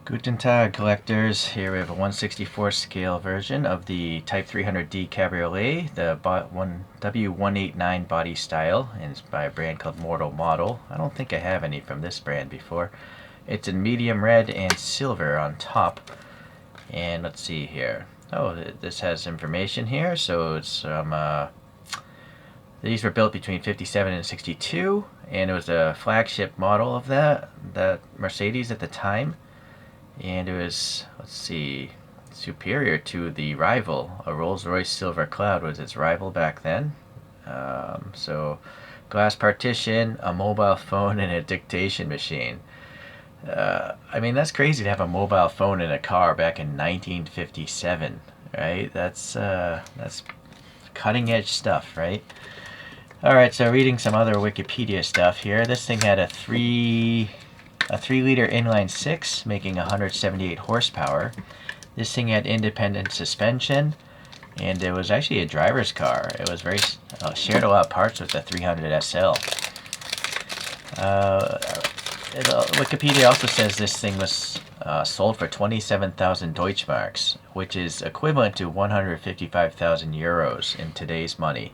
Guten Tag, collectors. Here we have a 1/64 scale version of the Type 300D Cabriolet, the W189 body style, and it's by a brand called Mortal Model. I don't think I have any from this brand before. It's in medium red and silver on top. And let's see here. Oh, this has information here. So it's these were built between 57 and 62, and it was a flagship model of that Mercedes at the time. And it was, let's see, superior to the rival. A Rolls-Royce Silver Cloud was its rival back then. So glass partition, a mobile phone, and a dictation machine. I mean, that's crazy to have a mobile phone in a car back in 1957, right? That's cutting edge stuff, right? All right, so reading some other Wikipedia stuff here. This thing had a 3-liter inline 6, making 178 horsepower. This thing had independent suspension, and it was actually a driver's car. It was very shared a lot of parts with the 300 SL. Wikipedia also says this thing was sold for 27,000 Deutschmarks, which is equivalent to 155,000 euros in today's money.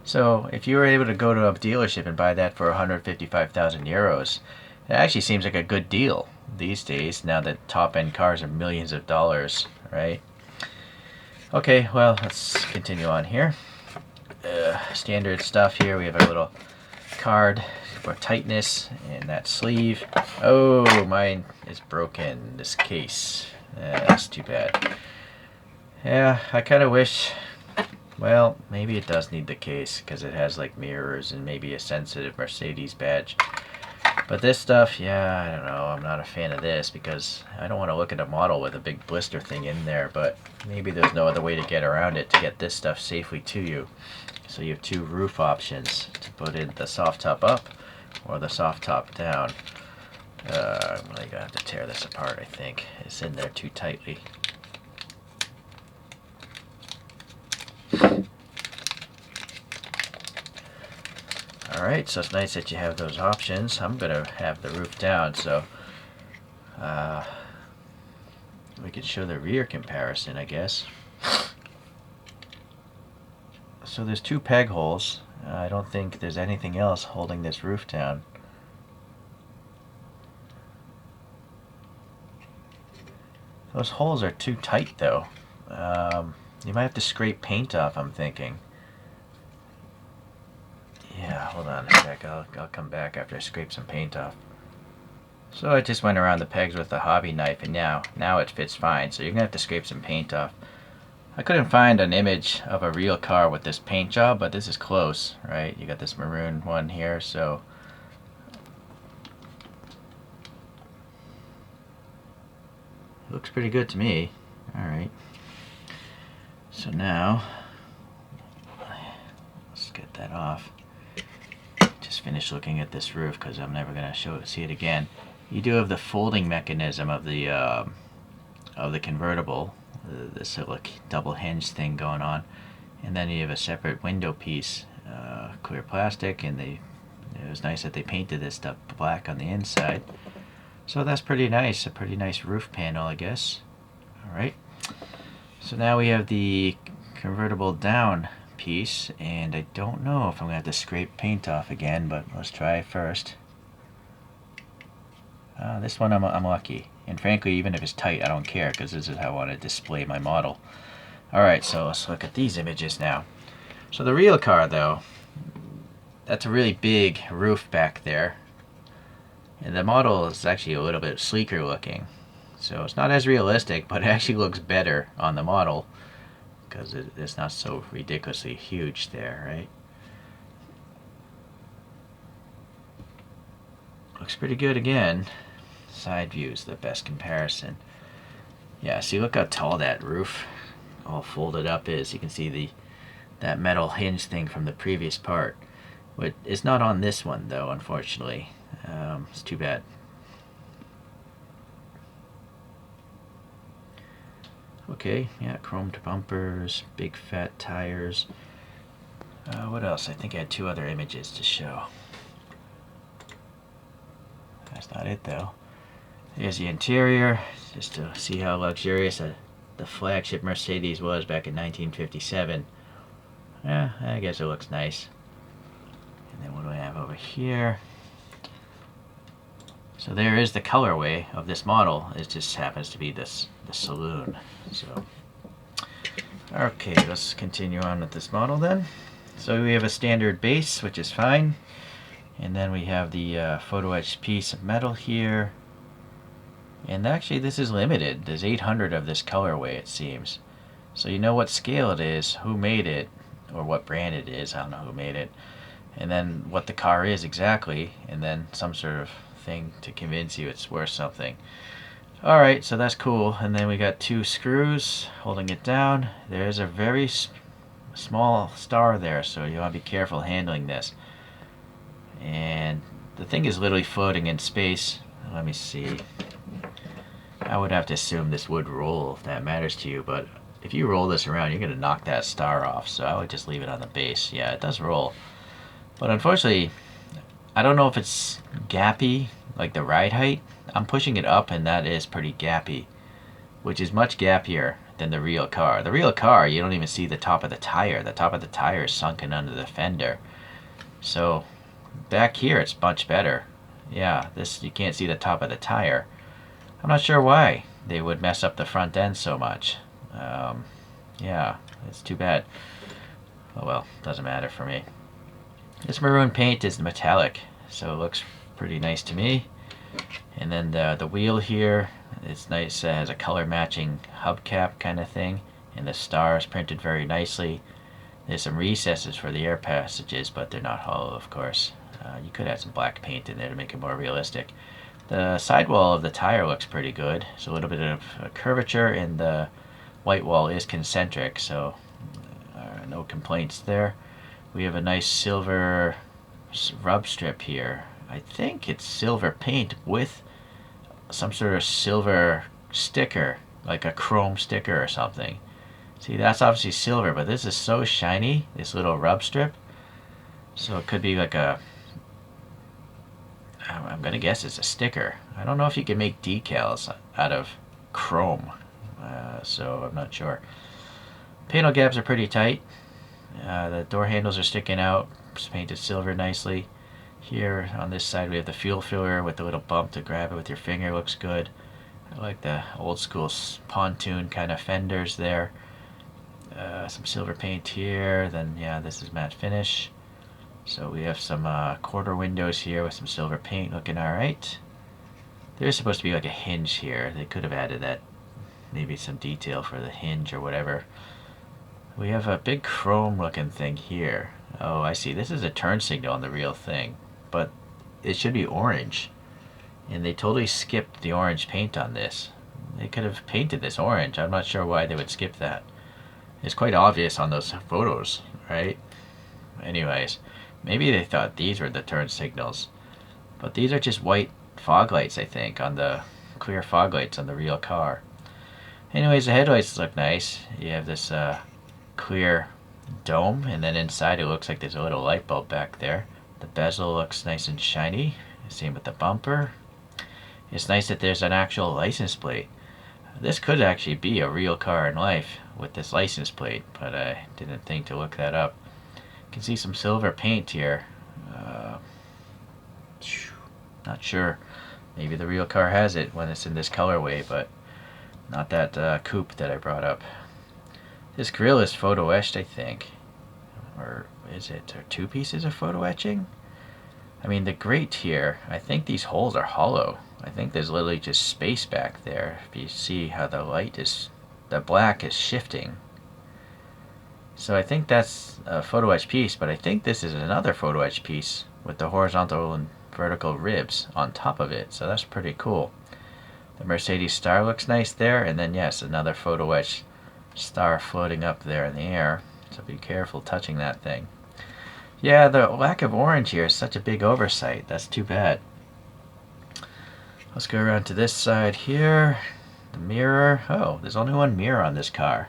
So if you were able to go to a dealership and buy that for 155,000 euros, it actually seems like a good deal these days, now that top-end cars are millions of dollars, right? Okay, well, let's continue on here. Standard stuff here. We have a little card for tightness in that sleeve. Oh, mine is broken, this case. That's too bad. Yeah, I kind of wish... Well, maybe it does need the case, because it has like mirrors and maybe a sensitive Mercedes badge. But this stuff, yeah, I don't know. I'm not a fan of this because I don't want to look at a model with a big blister thing in there, but maybe there's no other way to get around it to get this stuff safely to you. So you have two roof options to put in the soft top up or the soft top down. I'm really gonna have to tear this apart, I think. It's in there too tightly. Alright, so it's nice that you have those options. I'm going to have the roof down, so we can show the rear comparison, I guess. So there's two peg holes. I don't think there's anything else holding this roof down. Those holes are too tight, though. You might have to scrape paint off, I'm thinking. Yeah, hold on a sec. I'll come back after I scrape some paint off. So I just went around the pegs with a hobby knife, and now it fits fine. So you're gonna have to scrape some paint off. I couldn't find an image of a real car with this paint job, but this is close, right? You got this maroon one here, so it looks pretty good to me. All right. So now let's get that off. Just finished looking at this roof because I'm never gonna see it again. You do have the folding mechanism of the convertible, this little double hinge thing going on, and then you have a separate window piece, clear plastic, and it was nice that they painted this stuff black on the inside. So that's pretty nice, a pretty nice roof panel, I guess. All right. So now we have the convertible down piece, and I don't know if I'm gonna have to scrape paint off again, but let's try it first. This one I'm lucky, and frankly, even if it's tight, I don't care because this is how I want to display my model. Alright, so let's look at these images now. So the real car, though, that's a really big roof back there, and the model is actually a little bit sleeker looking. So it's not as realistic, but it actually looks better on the model because it's not so ridiculously huge there, right? Looks pretty good again. Side view is the best comparison. Yeah, see, look how tall that roof all folded up is. You can see that metal hinge thing from the previous part. But it's not on this one, though, unfortunately. It's too bad. Okay, yeah, chromed bumpers, big fat tires. What else? I think I had two other images to show. That's not it, though. Here's the interior. just to see how luxurious the flagship Mercedes was back in 1957. Yeah, I guess it looks nice. And then what do I have over here? So there is the colorway of this model. It just happens to be the saloon. So, okay, let's continue on with this model then. So we have a standard base, which is fine. And then we have the photo etched piece of metal here. And actually this is limited. There's 800 of this colorway, it seems. So you know what scale it is, who made it, or what brand it is, I don't know who made it. And then what the car is exactly, and then some sort of thing to convince you it's worth something. Alright, so that's cool. And then we got 2 screws holding it down. There's a very small star there, so you want to be careful handling this. And the thing is literally floating in space. Let me see. I would have to assume this would roll if that matters to you, but if you roll this around, you're going to knock that star off, so I would just leave it on the base. Yeah, it does roll. But unfortunately, I don't know if it's gappy, like the ride height. I'm pushing it up, and that is pretty gappy, which is much gappier than the real car. The real car, you don't even see the top of the tire. The top of the tire is sunken under the fender. So back here, it's much better. Yeah, this, you can't see the top of the tire. I'm not sure why they would mess up the front end so much. Yeah, it's too bad. Oh well, doesn't matter for me. This maroon paint is metallic, so it looks pretty nice to me. And then the wheel here, it's nice. It has a color matching hubcap kind of thing, and the star is printed very nicely. There's some recesses for the air passages, but they're not hollow, of course. You could add some black paint in there to make it more realistic. The sidewall of the tire looks pretty good. It's a little bit of a curvature, and the white wall is concentric, so no complaints there. We have a nice silver rub strip here. I think it's silver paint with some sort of silver sticker, like a chrome sticker or something. See, that's obviously silver, but this is so shiny, this little rub strip. So it could be like a, I'm gonna guess it's a sticker. I don't know if you can make decals out of chrome, so I'm not sure. Panel gaps are pretty tight. The door handles are sticking out. It's painted silver nicely. Here on this side we have the fuel filler with the little bump to grab it with your finger. Looks good. I like the old school pontoon kind of fenders there. Some silver paint here. Then yeah, this is matte finish. So we have some quarter windows here with some silver paint looking alright. There's supposed to be like a hinge here. They could have added that, maybe some detail for the hinge or whatever. We have a big chrome looking thing here. Oh, I see. This is a turn signal on the real thing, but it should be orange. And they totally skipped the orange paint on this. They could have painted this orange. I'm not sure why they would skip that. It's quite obvious on those photos, right? Anyways, maybe they thought these were the turn signals. But these are just white fog lights, I think, on the clear fog lights on the real car. Anyways, the headlights look nice. You have this clear dome, and then inside it looks like there's a little light bulb back there. The bezel looks nice and shiny. Same with the bumper. It's nice that there's an actual license plate. This could actually be a real car in life with this license plate, but I didn't think to look that up. You can see some silver paint here. Not sure. Maybe the real car has it when it's in this colorway, but not that coupe that I brought up. This grill is photo etched, I think. Or is it? Or 2 pieces of photo etching? I mean, the grate here, I think these holes are hollow. I think there's literally just space back there. If you see how the light is, the black is shifting. So I think that's a photo etched piece, but I think this is another photo etched piece with the horizontal and vertical ribs on top of it. So that's pretty cool. The Mercedes star looks nice there, and then yes, another photo etched star floating up there in the air. So be careful touching that thing. Yeah, the lack of orange here is such a big oversight. That's too bad. Let's go around to this side here. The mirror. Oh, there's only one mirror on this car.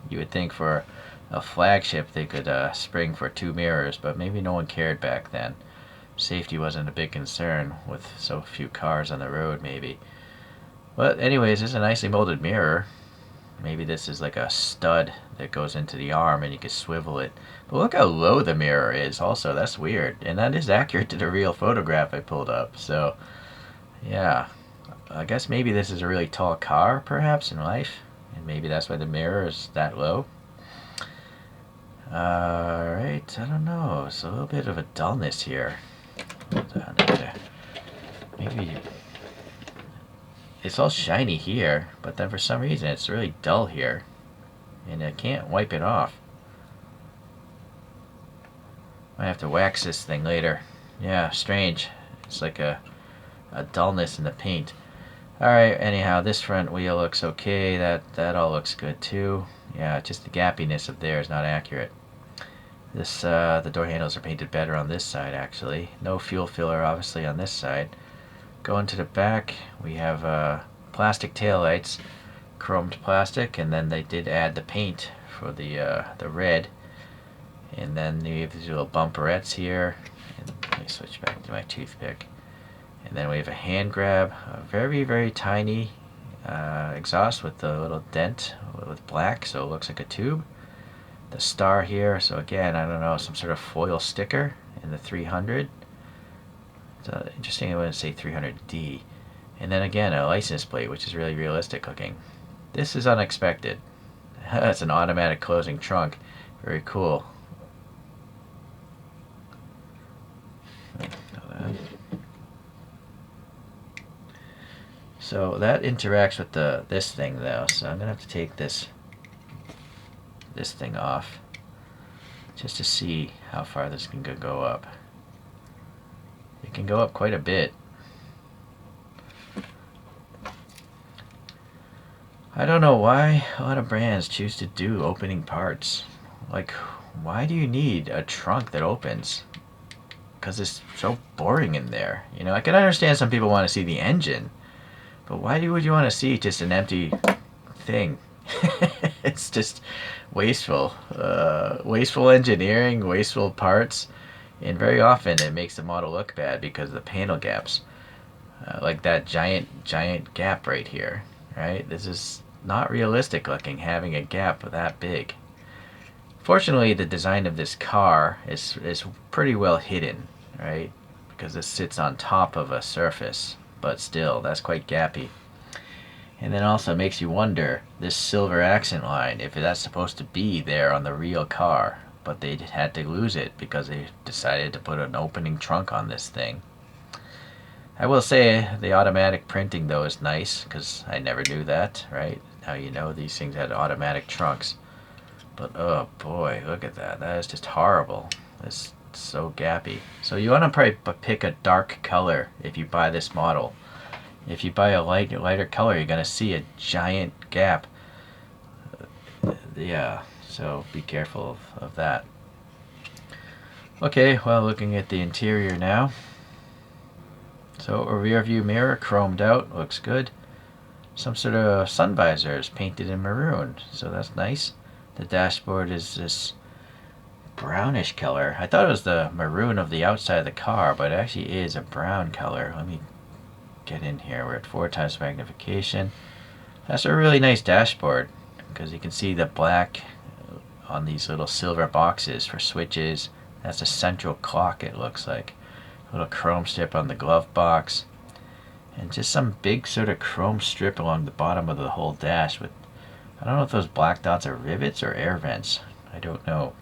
You would think for a flagship they could spring for 2 mirrors, but maybe no one cared back then. Safety wasn't a big concern with so few cars on the road, maybe. But anyways, it's a nicely molded mirror. Maybe this is like a stud that goes into the arm and you can swivel it. But look how low the mirror is also. That's weird. And that is accurate to the real photograph I pulled up. So, yeah. I guess maybe this is a really tall car, perhaps, in life. And maybe that's why the mirror is that low. Alright, I don't know. It's a little bit of a dullness here. Maybe it's all shiny here, but then for some reason it's really dull here. And I can't wipe it off. I have to wax this thing later. Yeah, strange. It's like a dullness in the paint. Alright, anyhow, this front wheel looks okay. That all looks good too. Yeah, just the gappiness up there is not accurate. This the door handles are painted better on this side actually. No fuel filler obviously on this side. Going to the back, we have plastic taillights, chromed plastic, and then they did add the paint for the red. And then we have these little bumperettes here. And let me switch back to my toothpick. And then we have a hand grab, a very, very tiny exhaust with a little dent with black, so it looks like a tube. The star here, so again, I don't know, some sort of foil sticker in the 300. It's interesting, I wouldn't say 300D. And then again, a license plate, which is really realistic looking. This is unexpected. It's an automatic closing trunk. Very cool. So that interacts with this thing though, so I'm gonna have to take this thing off just to see how far this can go up. It can go up quite a bit. I don't know why a lot of brands choose to do opening parts. Like, why do you need a trunk that opens? Because it's so boring in there. You know, I can understand some people want to see the engine, but why would you want to see just an empty thing? It's just wasteful. Wasteful engineering, wasteful parts, and very often it makes the model look bad because of the panel gaps. Like that giant gap right here, right? This is not realistic looking, having a gap that big. Fortunately, the design of this car is pretty well hidden, right? Because this sits on top of a surface, but still, that's quite gappy. And then also makes you wonder, this silver accent line, if that's supposed to be there on the real car, but they had to lose it because they decided to put an opening trunk on this thing. I will say the automatic printing though is nice, because I never knew that, right? Now you know these things had automatic trunks. But oh boy, look at that. That is just horrible. It's so gappy. So you want to probably pick a dark color if you buy this model. If you buy a lighter color, you're going to see a giant gap. Yeah, so be careful of that. Okay, well, looking at the interior now. So a rear view mirror, chromed out, looks good. Some sort of sun visors painted in maroon, so that's nice. The dashboard is this brownish color. I thought it was the maroon of the outside of the car, but it actually is a brown color. Let me get in here. We're at 4x magnification. That's a really nice dashboard because you can see the black on these little silver boxes for switches. That's a central clock, it looks like. A little chrome strip on the glove box. And just some big sort of chrome strip along the bottom of the whole dash with, I don't know if those black dots are rivets or air vents. I don't know.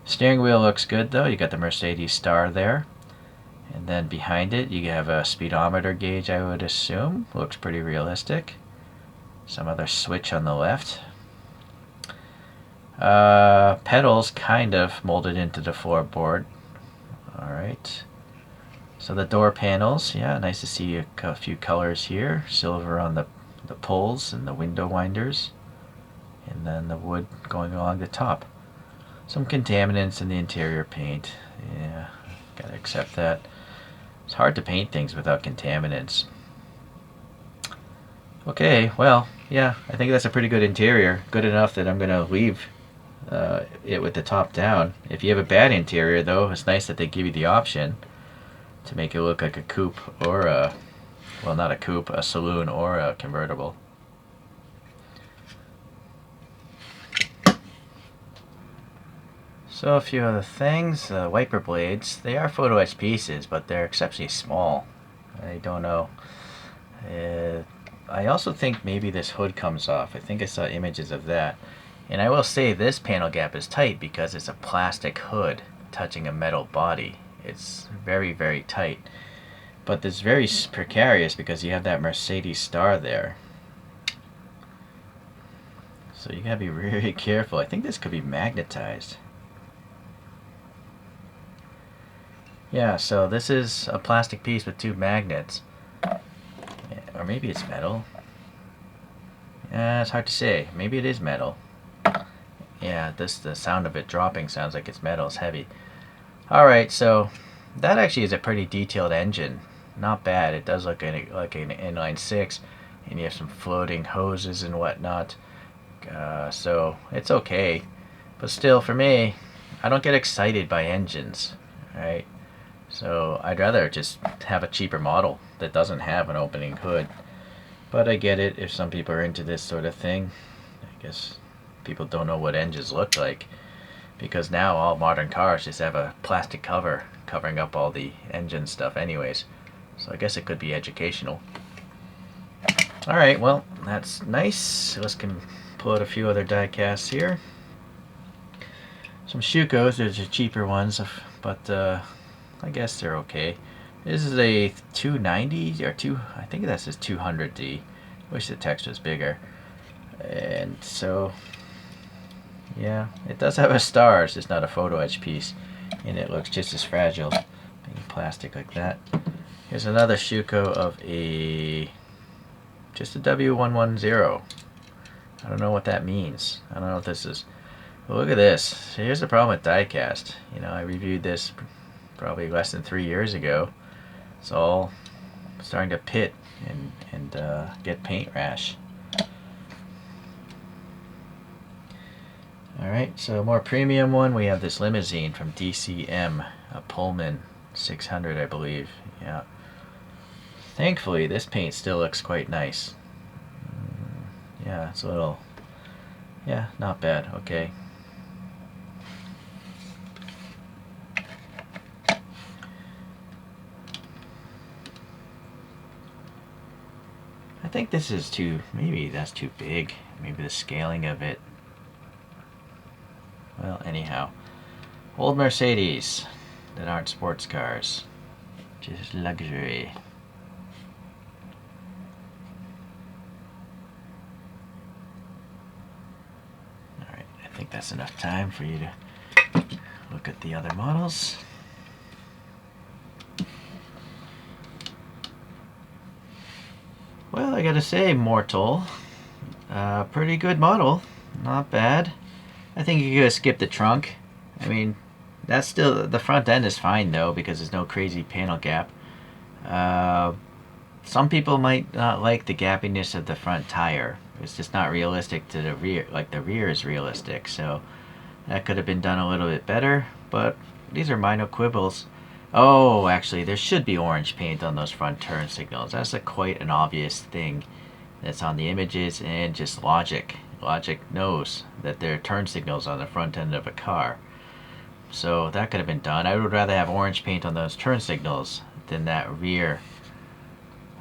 Steering wheel looks good though. You got the Mercedes star there. And then behind it you have a speedometer gauge, I would assume. Looks pretty realistic. Some other switch on the left. Pedals kind of molded into the floorboard. Alright. So the door panels, yeah, nice to see a few colors here. Silver on the pulls and the window winders. And then the wood going along the top. Some contaminants in the interior paint. Yeah, gotta accept that. It's hard to paint things without contaminants. Okay, well, yeah, I think that's a pretty good interior. Good enough that I'm gonna leave it with the top down. If you have a bad interior though, it's nice that they give you the option to make it look like a coupe or a Well, not a coupe, a saloon or a convertible. So a few other things. Wiper blades. They are photo etch pieces, but they're exceptionally small. I don't know. I also think maybe this hood comes off. I think I saw images of that. And I will say this panel gap is tight because it's a plastic hood touching a metal body. It's very, very tight. But it's very precarious because you have that Mercedes star there. So you gotta be really careful. I think this could be magnetized. Yeah, so this is a plastic piece with two magnets. Or maybe it's metal. Yeah, it's hard to say. Maybe it is metal. Yeah, the sound of it dropping sounds like it's metal. It's heavy. Alright, so that actually is a pretty detailed engine. Not bad. It does look like an inline 6. And you have some floating hoses and whatnot. So it's okay. But still, for me, I don't get excited by engines. Right? So I'd rather just have a cheaper model that doesn't have an opening hood. But I get it if some people are into this sort of thing. I guess people don't know what engines look like. Because now all modern cars just have a plastic cover covering up all the engine stuff anyways. So I guess it could be educational. Alright, well, that's nice. Let's pull out a few other die casts here. Some Schucos, there's the cheaper ones, but I guess they're okay. This is a 290 or I think that says 200D. Wish the text was bigger. And so, yeah, it does have a star. It's just not a photo etch piece, and it looks just as fragile, being plastic like that. Here's another Schuco of just a W110. I don't know what that means. I don't know if this is. Well, look at this. Here's the problem with diecast. You know, I reviewed this probably less than 3 years ago. It's all starting to pit and get paint rash. Alright, so more premium one. We have this limousine from DCM, a Pullman 600, I believe. Yeah. Thankfully, this paint still looks quite nice. Yeah, it's a little. Yeah, not bad. Okay. I think this is maybe that's too big. Maybe the scaling of it. Well, anyhow. Old Mercedes that aren't sports cars. Just luxury. Alright, I think that's enough time for you to look at the other models. Well, I gotta say, Mortal, pretty good model, not bad. I think you could skip the trunk. I mean, that's still, the front end is fine though because there's no crazy panel gap. Some people might not like the gappiness of the front tire. It's just not realistic to the rear, like the rear is realistic. So that could have been done a little bit better, but these are minor quibbles. Oh, actually, there should be orange paint on those front turn signals. That's quite an obvious thing that's on the images and just logic. Logic knows that there are turn signals on the front end of a car. So that could have been done. I would rather have orange paint on those turn signals than that rear.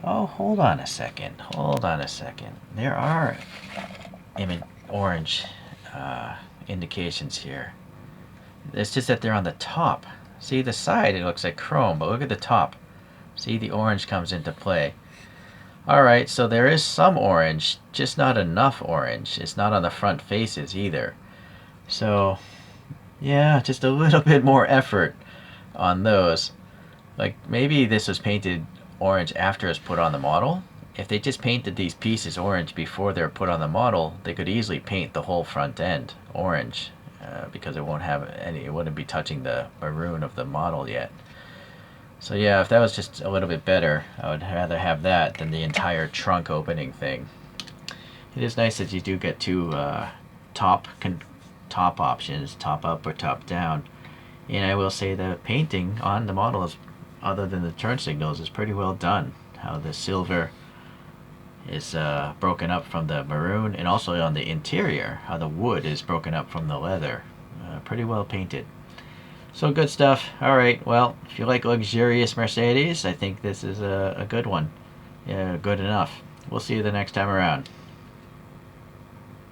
Oh, hold on a second. Hold on a second. There are orange indications here. It's just that they're on the top. See the side, it looks like chrome, but look at the top. See, the orange comes into play. Alright, so there is some orange, just not enough orange. It's not on the front faces either. So, yeah, just a little bit more effort on those. Like, maybe this was painted orange after it's put on the model. If they just painted these pieces orange before they're put on the model, they could easily paint the whole front end orange. Because it wouldn't be touching the maroon of the model yet. So yeah, if that was just a little bit better, I would rather have that than the entire trunk opening thing. It is nice that you do get two top options, top up or top down. And I will say the painting on the models, other than the turn signals, is pretty well done. how the silver is broken up from the maroon, and also on the interior, how the wood is broken up from the leather. Pretty well painted. So good stuff. Alright, well, if you like luxurious Mercedes, I think this is a good one. Yeah, good enough. We'll see you the next time around.